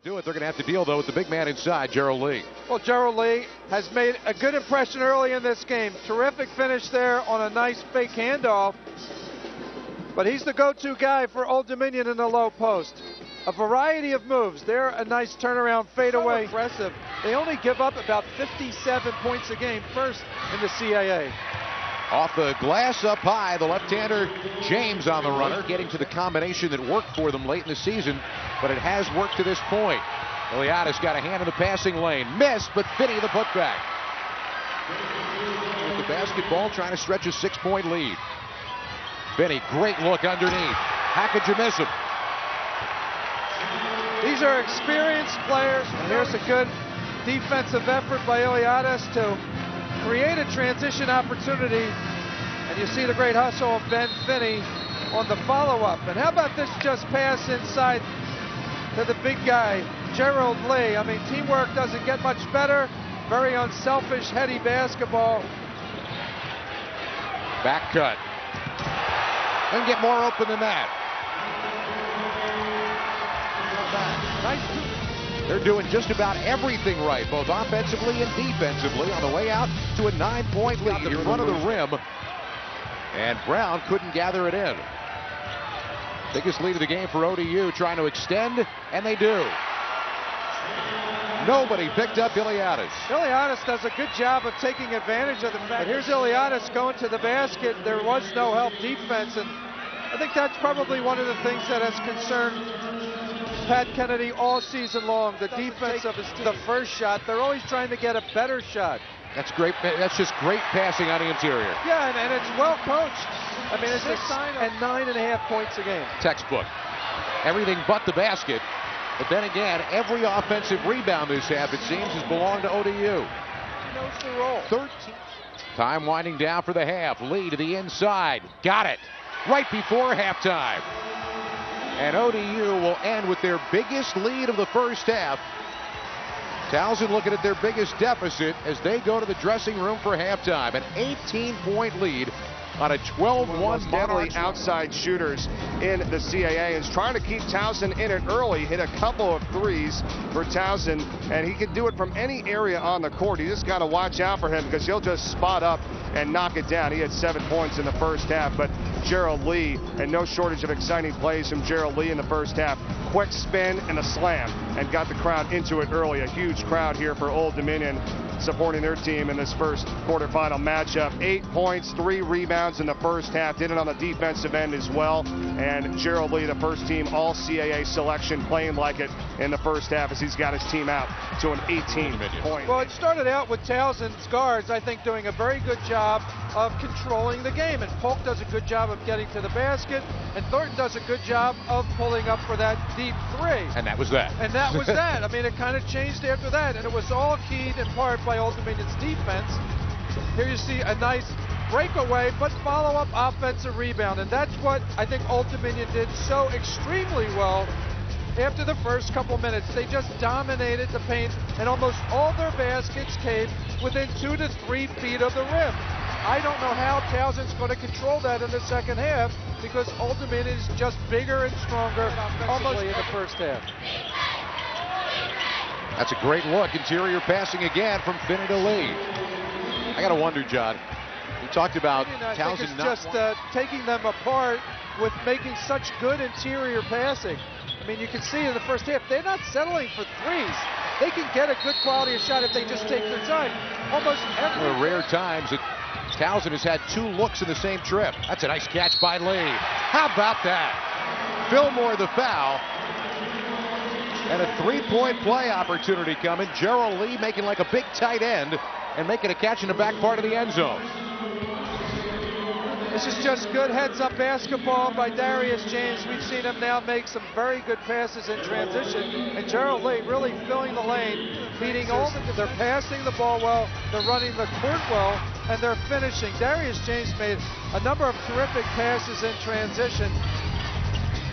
Do it. They're going to have to deal, though, with the big man inside, Gerald Lee. Well, Gerald Lee has made a good impression early in this game. Terrific finish there on a nice fake handoff. But he's the go-to guy for Old Dominion in the low post. A variety of moves. They're a nice turnaround fadeaway. So impressive. They only give up about 57 points a game, first in the CAA. Off the glass up high, the left-hander James on the runner, getting to the combination that worked for them late in the season, but it has worked to this point. Iliadis got a hand in the passing lane, missed, but Finney the putback. With the basketball, trying to stretch a 6-point lead. Finney, great look underneath. How could you miss him? These are experienced players, and here's a good defensive effort by Iliadis to create a transition opportunity, and you see the great hustle of Ben Finney on the follow-up. And how about this just pass inside to the big guy, Gerald Lee? I mean, teamwork doesn't get much better. Very unselfish, heady basketball. Back cut. Doesn't get more open than that. Nice. They're doing just about everything right, both offensively and defensively, on the way out to a 9-point lead in front of the rim. And Brown couldn't gather it in. Biggest lead of the game for ODU, trying to extend, and they do. Nobody picked up Iliadis. Iliadis does a good job of taking advantage of the fact. But here's Iliadis going to the basket. There was no help defense, and I think that's probably one of the things that has concerned Pat Kennedy all season long. The defense of the first shot. They're always trying to get a better shot. That's great. That's just great passing on the interior. Yeah, and it's well coached. I mean, it's a sign of 9.5 points a game. Textbook. Everything but the basket. But then again, every offensive rebound this half, it seems, has belonged to ODU. He knows the role. 13. Time winding down for the half. Lee to the inside. Got it. Right before halftime. And ODU will end with their biggest lead of the first half. Towson looking at their biggest deficit as they go to the dressing room for halftime. An 18-point lead on a 12-1 deadly outside shooters in the CAA, and is trying to keep Towson in it early. Hit a couple of threes for Towson, and he can do it from any area on the court. You just got to watch out for him because he'll just spot up and knock it down. He had 7 points in the first half, but Gerald Lee, and no shortage of exciting plays from Gerald Lee in the first half. Quick spin and a slam, and got the crowd into it early. A huge crowd here for Old Dominion supporting their team in this first quarterfinal matchup. 8 points, 3 rebounds in the first half. Did it on the defensive end as well. And Gerald Lee, the first team All-CAA selection, playing like it in the first half as he's got his team out to an 18-point. Well, it started out with Towson's guards, I think, doing a very good job of controlling the game. And Polk does a good job of getting to the basket. And Thornton does a good job of pulling up for that deep three. And that was that. And that was that. I mean, it kind of changed after that. And it was all keyed in part by Old Dominion's defense. Here you see a nice breakaway, but follow-up offensive rebound. And that's what I think Old Dominion did so extremely well after the first couple minutes. They just dominated the paint, and almost all their baskets came within 2 to 3 feet of the rim. I don't know how Towson's going to control that in the second half, because Old Dominion is just bigger and stronger offensively in the first half. That's a great look. Interior passing again from Finney to Lee. I got to wonder, John. We talked about Towson it's just taking them apart with making such good interior passing. I mean, you can see in the first half, they're not settling for threes. They can get a good quality of shot if they just take their time. Almost every... There are rare times that Towson has had 2 looks in the same trip. That's a nice catch by Lee. How about that? Fillmore the foul. And a 3-point play opportunity coming. Gerald Lee making like a big tight end and making a catch in the back part of the end zone. This is just good heads-up basketball by Darius James. We've seen him now make some very good passes in transition. And Gerald Lee really filling the lane, beating all the... They're passing the ball well, they're running the court well, and they're finishing. Darius James made a number of terrific passes in transition.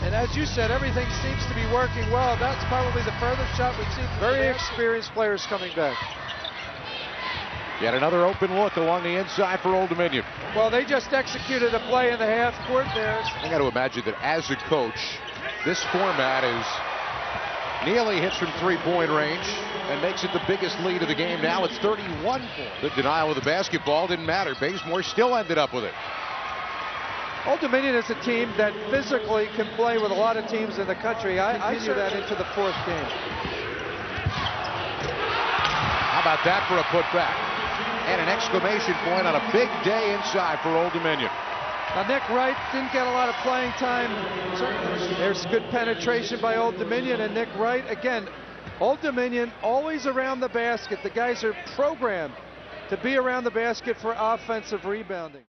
And as you said, everything seems to be working well. That's probably the furthest shot we've seen. Very experienced players coming back. Yet another open look along the inside for Old Dominion. Well, they just executed a play in the half court there. I got to imagine that as a coach, this format is Neely hits from three-point range and makes it the biggest lead of the game. Now it's 31 points. The denial of the basketball didn't matter. Bazemore still ended up with it. Old Dominion is a team that physically can play with a lot of teams in the country. I see that into the fourth game. How about that for a putback? And an exclamation point on a big day inside for Old Dominion. Now Nick Wright didn't get a lot of playing time. There's good penetration by Old Dominion, and Nick Wright, again, Old Dominion always around the basket. The guys are programmed to be around the basket for offensive rebounding.